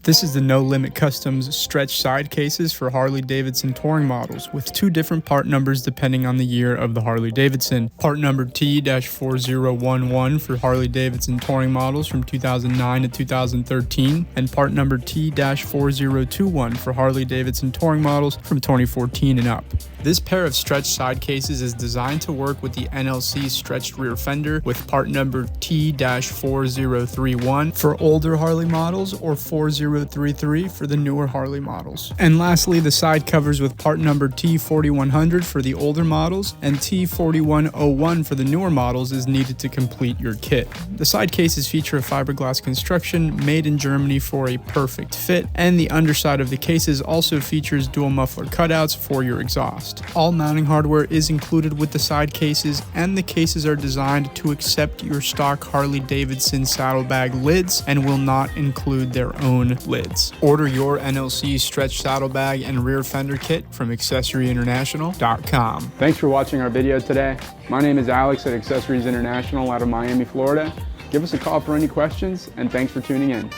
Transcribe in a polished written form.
This is the No Limit Customs stretch side cases for Harley-Davidson Touring models with two different part numbers depending on the year of the Harley-Davidson. Part number T-4011 for Harley-Davidson Touring models from 2009 to 2013 and part number T-4021 for Harley-Davidson Touring models from 2014 and up. This pair of stretch side cases is designed to work with the NLC stretched rear fender with part number T-4031 for older Harley models or 4033 for the newer Harley models. And lastly, the side covers with part number T-4100 for the older models and T-4101 for the newer models is needed to complete your kit. The side cases feature a fiberglass construction made in Germany for a perfect fit, and the underside of the cases also features dual muffler cutouts for your exhaust. All mounting hardware is included with the side cases, and the cases are designed to accept your stock Harley-Davidson saddlebag lids and will not include their own lids. Order your NLC stretch saddlebag and rear fender kit from AccessoryInternational.com. Thanks for watching our video today. My name is Alex at Accessories International out of Miami, Florida. Give us a call for any questions, and thanks for tuning in.